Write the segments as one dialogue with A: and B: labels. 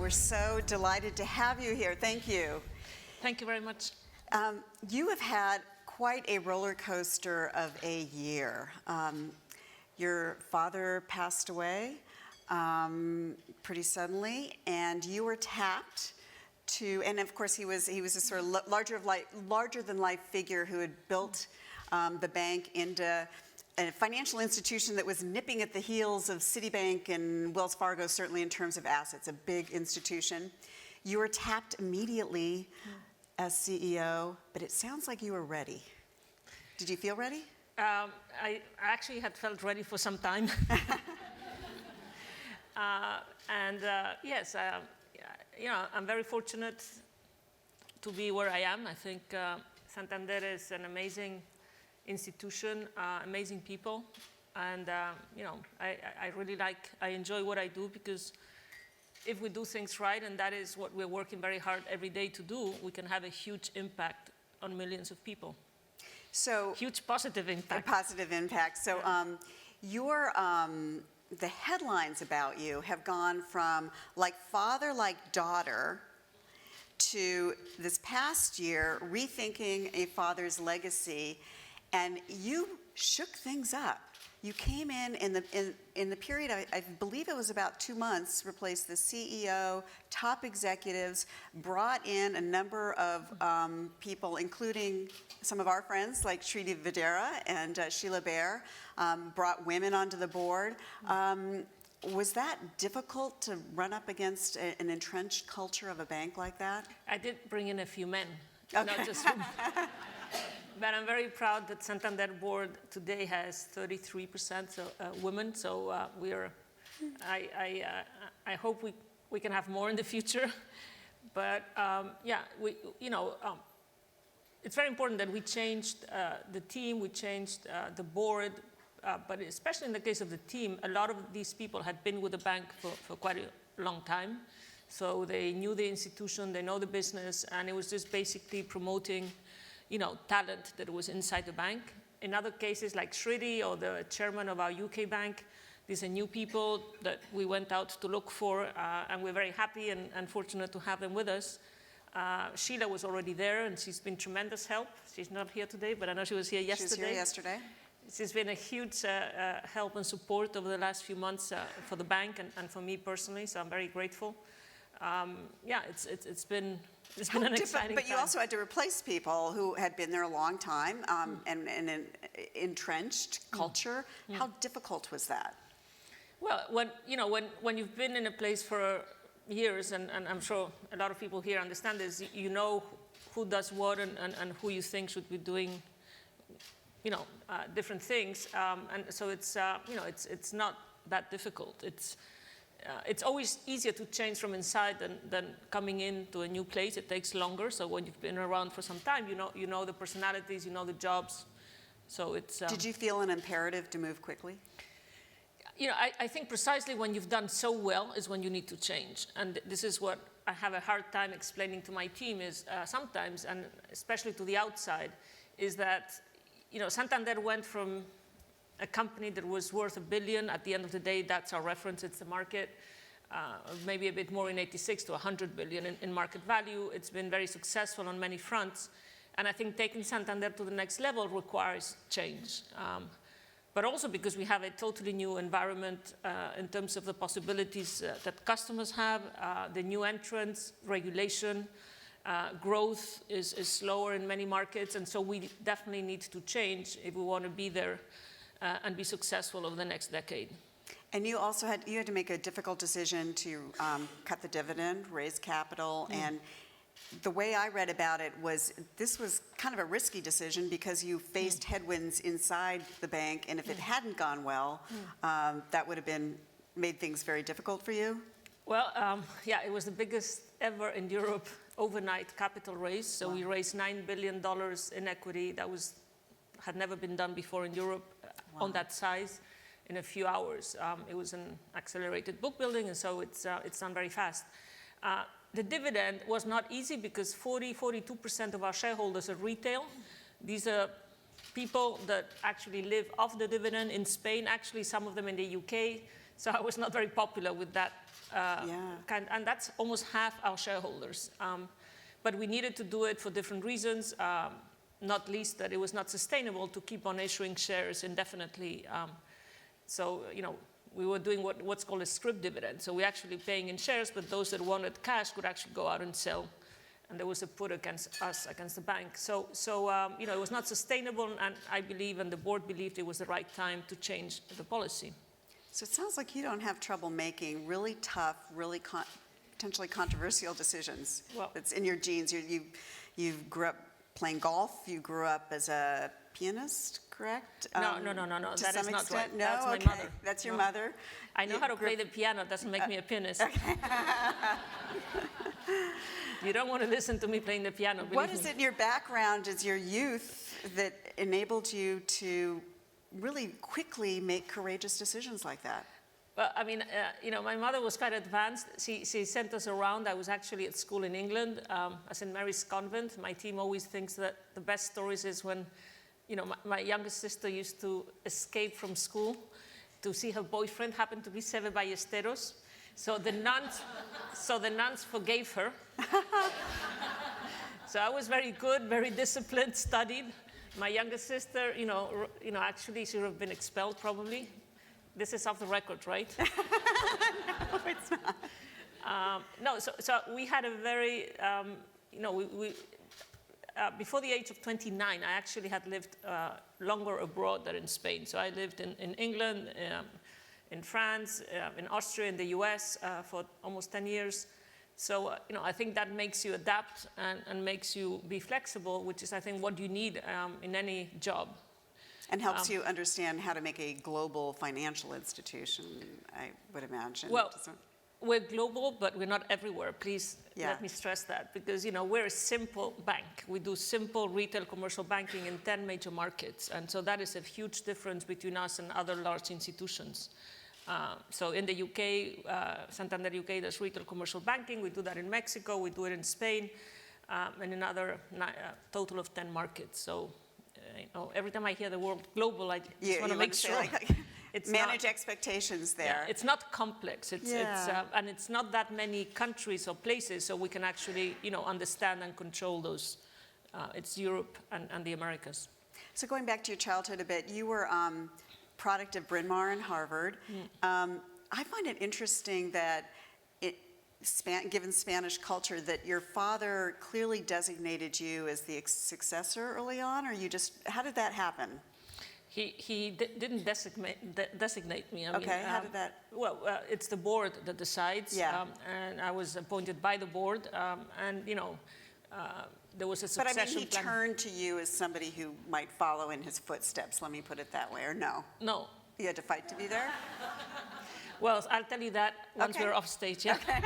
A: We're so delighted to have you here. Thank you.
B: Thank you very much.
A: You have had quite a roller coaster of a year. Your father passed away pretty suddenly, and you were tapped to, and of course he was a sort of larger than life figure who had built the bank into a financial institution that was nipping at the heels of Citibank and Wells Fargo, certainly in terms of assets, a big institution. You were tapped immediately as CEO, but it sounds like you were ready. Did you feel ready?
B: I actually had felt ready for some time. Yes, I'm very fortunate to be where I am. I think Santander is an amazing institution, amazing people, and I enjoy what I do, because if we do things right, and that is what we're working very hard every day to do, we can have a huge impact on millions of people.
A: So
B: huge positive impact.
A: A positive impact. So the headlines about you have gone from like father, like daughter, to this past year rethinking a father's legacy, and you shook things up. You came in the period, I believe it was about 2 months, replaced the CEO, top executives, brought in a number of people, including some of our friends like Shriti Videra and Sheila Bair, brought women onto the board. Was that difficult to run up against an entrenched culture of a bank like that?
B: I did bring in a few men,
A: okay.
B: Not just women. But I'm very proud that Santander board today has 33% women. So I hope we can have more in the future. But it's very important that we changed the team, we changed the board. But especially in the case of the team, a lot of these people had been with the bank for quite a long time. So they knew the institution, they know the business, and it was just basically promoting talent that was inside the bank. In other cases, like Shriti or the chairman of our UK bank, these are new people that we went out to look for, and we're very happy and fortunate to have them with us. Sheila was already there, and she's been tremendous help. She's not here today, but I know she was here yesterday.
A: She was here yesterday.
B: She's been a huge help and support over the last few months for the bank and for me personally, so I'm very grateful. It's been an exciting
A: But you
B: time.
A: also had to replace people who had been there a long time and an entrenched culture. How difficult was that?
B: Well, when you've been in a place for years, and I'm sure a lot of people here understand this, you know who does what and who you think should be doing different things, and so it's not that difficult. It's always easier to change from inside than coming into a new place. It takes longer. So when you've been around for some time, you know the personalities, you know the jobs. So it's.
A: Did you feel an imperative to move quickly?
B: I think precisely when you've done so well is when you need to change, and this is what I have a hard time explaining to my team is sometimes, and especially to the outside, is that. Santander went from a company that was worth $1 billion. At the end of the day, that's our reference. It's the market, maybe a bit more in '86 to $100 billion in market value. It's been very successful on many fronts. And I think taking Santander to the next level requires change. But also because we have a totally new environment in terms of the possibilities that customers have, the new entrants, regulation. Growth is slower in many markets, and so we definitely need to change if we want to be there and be successful over the next decade.
A: And you also had to make a difficult decision to cut the dividend, raise capital, and the way I read about it was this was kind of a risky decision because you faced headwinds inside the bank, and if it hadn't gone well, that would have made things very difficult for you.
B: Well, it was the biggest ever in Europe overnight capital raise. So we raised $9 billion in equity. That had never been done before in Europe on that size in a few hours. It was an accelerated book building, and so it's done very fast. The dividend was not easy because 42% of our shareholders are retail. These are people that actually live off the dividend in Spain, actually some of them in the UK. So I was not very popular with that
A: Yeah.
B: kind, and that's almost half our shareholders. But we needed to do it for different reasons, not least that it was not sustainable to keep on issuing shares indefinitely. So, we were doing what's called a scrip dividend. So we're actually paying in shares, but those that wanted cash could actually go out and sell. And there was a put against us, against the bank. So it was not sustainable, and I believe, and the board believed it was the right time to change the policy.
A: So it sounds like you don't have trouble making really tough, really potentially controversial decisions.
B: Well,
A: it's in your genes. You grew up playing golf. You grew up as a pianist, correct?
B: No.
A: To
B: That
A: some
B: is not
A: extent?
B: right.
A: No,
B: That's my
A: okay.
B: mother.
A: That's your
B: No.
A: mother.
B: I know how to play the piano. It doesn't make me a pianist. You don't want to listen to me playing the piano, believe
A: What
B: me.
A: is it in your background as your youth that enabled you to really quickly make courageous decisions like that?
B: Well, I mean, my mother was quite advanced. She sent us around. I was actually at school in England, as in Mary's Convent. My team always thinks that the best stories is when, my youngest sister used to escape from school to see her boyfriend happen to be Seve Ballesteros. So the nuns forgave her. So I was very good, very disciplined, studied. My youngest sister, actually she would have been expelled probably. This is off the record, right?
A: No, it's not.
B: No, so we had a very, before the age of 29, I actually had lived longer abroad than in Spain. So I lived in England, in France, in Austria, in the US for almost 10 years. So, I think that makes you adapt and makes you be flexible, which is, I think, what you need in any job.
A: And helps you understand how to make a global financial institution, I would imagine.
B: Well, we're global, but we're not everywhere. Please let me stress that, because we're a simple bank. We do simple retail commercial banking in 10 major markets, and so that is a huge difference between us and other large institutions. So in the UK, Santander UK does retail commercial banking. We do that in Mexico. We do it in Spain, and in other total of 10 markets. So every time I hear the word global, I just want to make sure. It's
A: manage expectations there.
B: Yeah, it's not complex. It's and it's not that many countries or places, so we can actually understand and control those. It's Europe and the Americas.
A: So going back to your childhood a bit, you were product of Bryn Mawr and Harvard. I find it interesting that given Spanish culture, that your father clearly designated you as the successor early on, or how did that happen?
B: He didn't designate me. I mean,
A: how did that?
B: Well, it's the board that decides.
A: Yeah.
B: And I was appointed by the board, and there was a succession
A: But I mean, he
B: plan.
A: turned to you as somebody who might follow in his footsteps, let me put it that way, or no?
B: No.
A: You had to fight to be there?
B: Well, I'll tell you that once
A: Okay.
B: we're off stage, yeah?
A: Okay.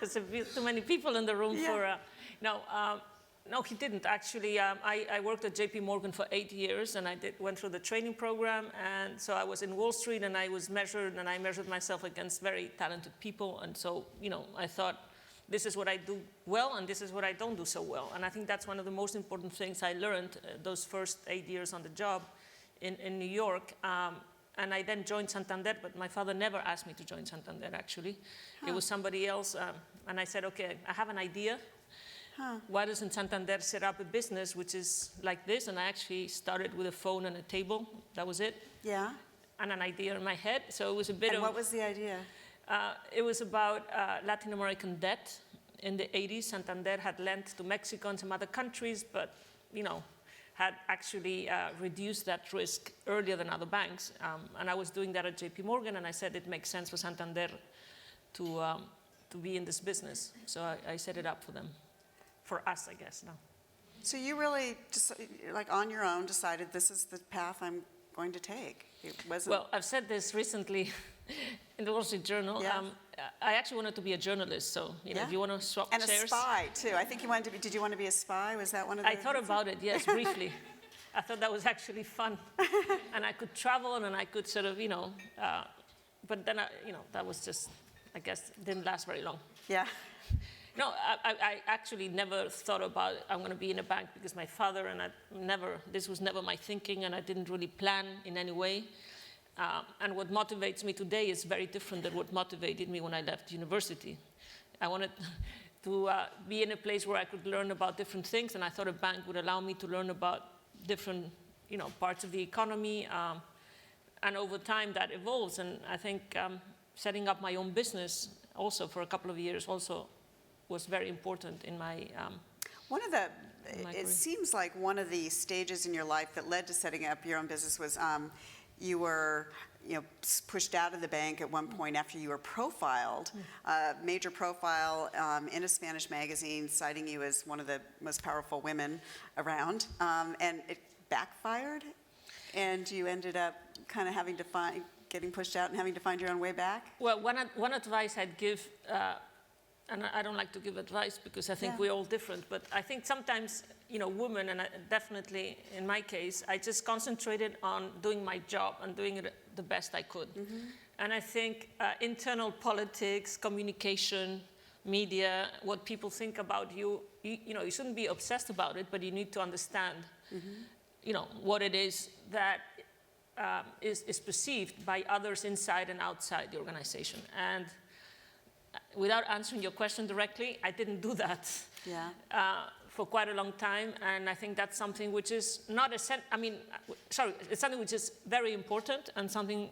B: There's too many people in the room for... No, he didn't. Actually, I worked at JP Morgan for 8 years, and I went through the training program, and so I was in Wall Street, and I was measured, and I measured myself against very talented people, and so, I thought, this is what I do well, and this is what I don't do so well. And I think that's one of the most important things I learned those first 8 years on the job in New York. And I then joined Santander, but my father never asked me to join Santander, actually. It was somebody else, and I said, okay, I have an idea. Why doesn't Santander set up a business which is like this? And I actually started with a phone and a table. That was it.
A: Yeah.
B: And an idea in my head. So it was a bit
A: And what was the idea?
B: It was about Latin American debt. In the 80s, Santander had lent to Mexico and some other countries, but, had actually reduced that risk earlier than other banks. And I was doing that at JP Morgan, and I said it makes sense for Santander to be in this business. So I set it up for them. For us, I guess, now.
A: So you really, just like on your own, decided this is the path I'm going to take. It wasn't.
B: Well, I've said this recently in the Wall Street Journal.
A: Yeah.
B: I actually wanted to be a journalist, so if you want to swap
A: and
B: chairs.
A: a spy too. I think you wanted to be. Did you want to be a spy? Was that one of the?
B: I thought about it, yes, briefly. I thought that was actually fun, and I could travel, and I could sort of, but then that was just, I guess, didn't last very long.
A: Yeah.
B: No, I actually never thought about I'm going to be in a bank because my father, and this was never my thinking, and I didn't really plan in any way. And what motivates me today is very different than what motivated me when I left university. I wanted to be in a place where I could learn about different things, and I thought a bank would allow me to learn about different, parts of the economy. And over time, that evolves. And I think setting up my own business also for a couple of years also was very important in my
A: It seems like one of the stages in your life that led to setting up your own business was you were pushed out of the bank at one point after you were profiled, major profile in a Spanish magazine, citing you as one of the most powerful women around, and it backfired, and you ended up kind of getting pushed out and having to find your own way back?
B: Well, one advice I'd give, and I don't like to give advice because I think we're all different, but I think sometimes, women, and definitely in my case, I just concentrated on doing my job and doing it the best I could. And I think internal politics, communication, media, what people think about you, you shouldn't be obsessed about it, but you need to understand, what it is that is perceived by others inside and outside the organization. And without answering your question directly, I didn't do that for quite a long time, and I think that's something which is not it's something which is very important and something,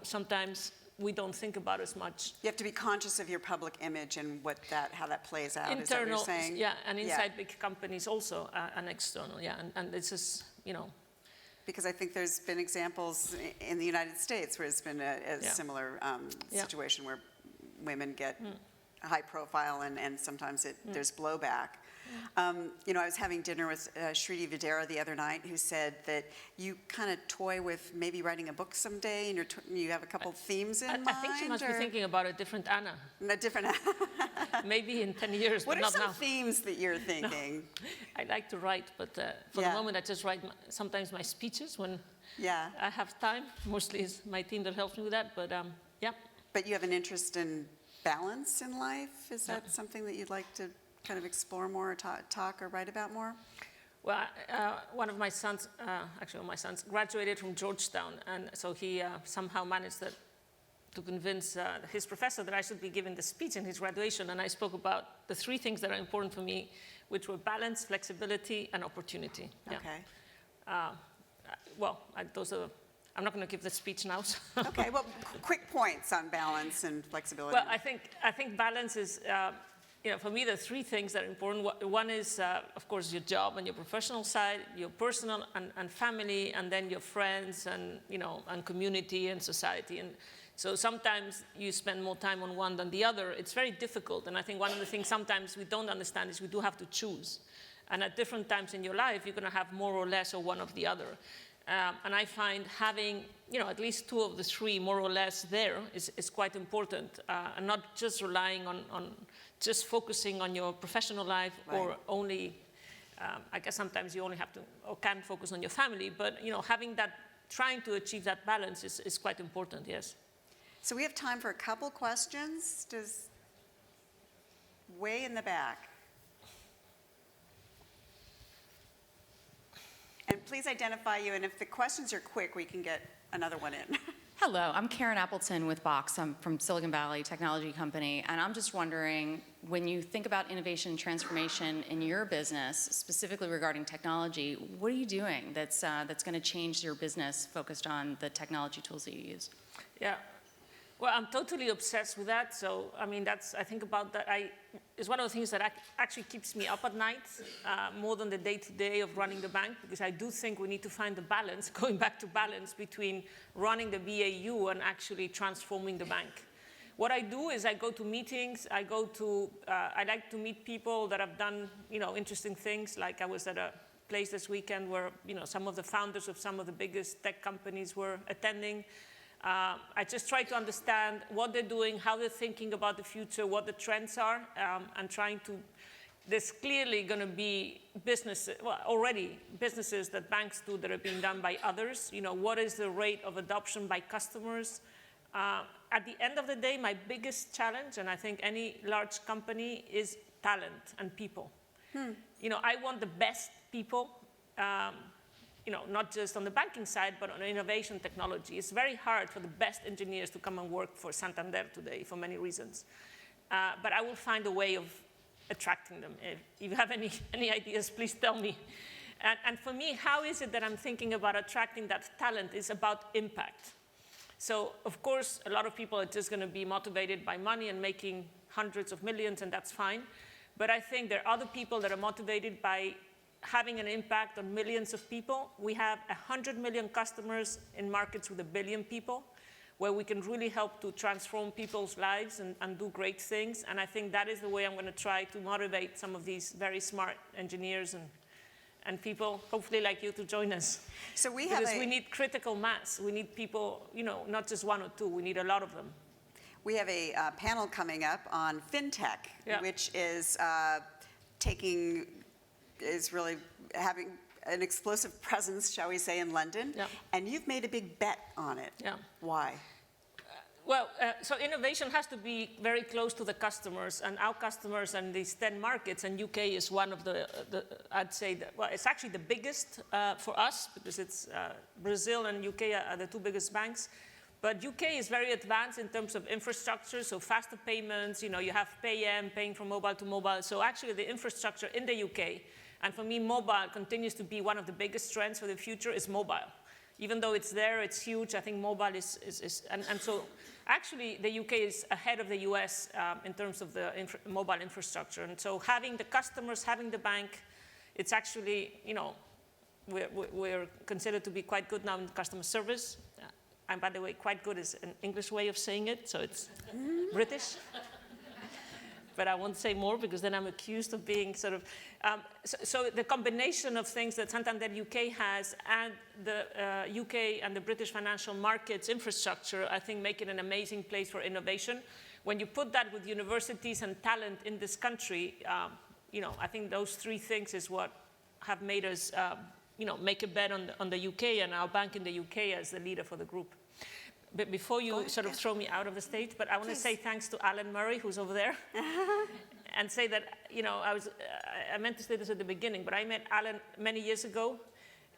B: sometimes we don't think about as much.
A: You have to be conscious of your public image and how that plays out,
B: Internal,
A: is that what you're saying?
B: Yeah, and inside big companies also, and external, and this is,
A: Because I think there's been examples in the United States where it's been a similar situation where women get high profile and sometimes there's blowback. I was having dinner with Shriti Videra the other night, who said that you kind of toy with maybe writing a book someday, and you have a couple themes in mind.
B: I think she must be thinking about a different Anna.
A: A different Anna.
B: Maybe in 10 years, but not now.
A: What are some themes that you're thinking?
B: No. I like to write, but for the moment I just write sometimes my speeches when I have time. Mostly it's my team that helps me with that, but
A: But you have an interest in balance in life? Is that something that you'd like to kind of explore more, or talk or write about more?
B: Well, one of my sons, graduated from Georgetown, and so he somehow managed to convince his professor that I should be giving the speech in his graduation, and I spoke about the three things that are important for me, which were balance, flexibility, and opportunity.
A: Okay.
B: I'm not going to give the speech now. So.
A: Okay, well, quick points on balance and flexibility.
B: Well, I think balance is, for me, there are three things that are important. One is, of course, your job and your professional side, your personal and family, and then your friends and, and community and society. And so sometimes you spend more time on one than the other. It's very difficult. And I think one of the things sometimes we don't understand is we do have to choose. And at different times in your life, you're going to have more or less of one of the other. And I find having, at least two of the three more or less there is quite important, and not just relying on just focusing on your professional life or only, I guess sometimes you only have to or can focus on your family, but having that, trying to achieve that balance is quite important, yes.
A: So we have time for a couple questions. Way in the back. And please identify you, and if the questions are quick, we can get another one in.
C: Hello, I'm Karen Appleton with Box. I'm from Silicon Valley Technology Company, and I'm just wondering, when you think about innovation and transformation in your business, specifically regarding technology, what are you doing that's going to change your business focused on the technology tools that you use?
B: Yeah. Well, I'm totally obsessed with that. So, I think about that. It's one of the things that actually keeps me up at night, more than the day-to-day of running the bank, because I do think we need to find the balance, going back to balance, between running the BAU and actually transforming the bank. What I do is I go to meetings, I like to meet people that have done, interesting things. Like I was at a place this weekend where, some of the founders of some of the biggest tech companies were attending. I just try to understand what they're doing, how they're thinking about the future, what the trends are, and there's clearly going to be already businesses that banks do that are being done by others. What is the rate of adoption by customers? At the end of the day, my biggest challenge, and I think any large company, is talent and people. I want the best people. not just on the banking side, but on innovation technology. It's very hard for the best engineers to come and work for Santander today for many reasons. But I will find a way of attracting them. If you have any ideas, please tell me. And for me, how is it that I'm thinking about attracting that talent is about impact. So, of course, a lot of people are just going to be motivated by money and making hundreds of millions, and that's fine. But I think there are other people that are motivated by having an impact on millions of people. We have 100 million customers in markets with 1 billion people, where we can really help to transform people's lives and do great things. And I think that is the way I'm going to try to motivate some of these very smart engineers and people, hopefully like you, to join us.
A: So we have
B: because we need critical mass. We need people, not just one or two. We need a lot of them.
A: We have a panel coming up on fintech, which is really having an explosive presence, shall we say, in London.
B: Yeah.
A: And you've made a big bet on it.
B: Yeah.
A: Why?
B: Well, so innovation has to be very close to the customers, and our customers in these 10 markets, and UK is one of I'd say, it's actually the biggest for us, because it's Brazil and UK are the 2 biggest banks. But UK is very advanced in terms of infrastructure, so faster payments, you have paying from mobile to mobile. So actually the infrastructure in the UK, and for me, mobile continues to be one of the biggest trends for the future, is mobile. Even though it's there, it's huge, I think mobile and so actually the UK is ahead of the US in terms of the mobile infrastructure. And so having the customers, having the bank, it's actually, we're considered to be quite good now in customer service. And by the way, quite good is an English way of saying it, so it's British. But I won't say more because then I'm accused of being sort of... So the combination of things that Santander UK has and the UK and the British financial markets infrastructure, I think, make it an amazing place for innovation. When you put that with universities and talent in this country, I think those 3 things is what have made us, make a bet on the UK and our bank in the UK as the leader for the group. But before you sort of throw me out of the stage, but I want to say thanks to Alan Murray, who's over there, and say that, I meant to say this at the beginning, but I met Alan many years ago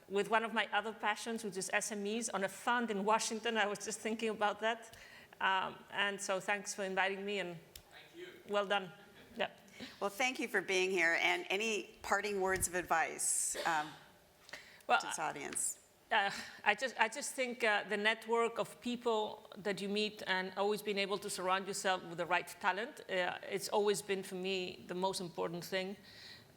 B: with one of my other passions, which is SMEs, on a fund in Washington. I was just thinking about that. And so thanks for inviting me, and thank you. Well done. Yeah.
A: Well, thank you for being here. And any parting words of advice to this audience?
B: I just think the network of people that you meet and always being able to surround yourself with the right talent, it's always been for me the most important thing.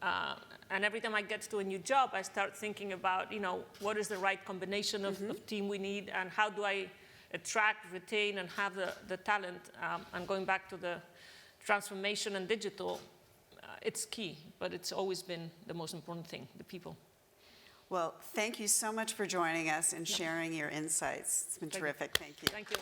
B: And every time I get to a new job, I start thinking about, what is the right combination of team we need, and how do I attract, retain, and have the talent. And going back to the transformation and digital, it's key, but it's always been the most important thing, the people.
A: Well, thank you so much for joining us and sharing your insights. It's been terrific. Thank you.
B: Thank you.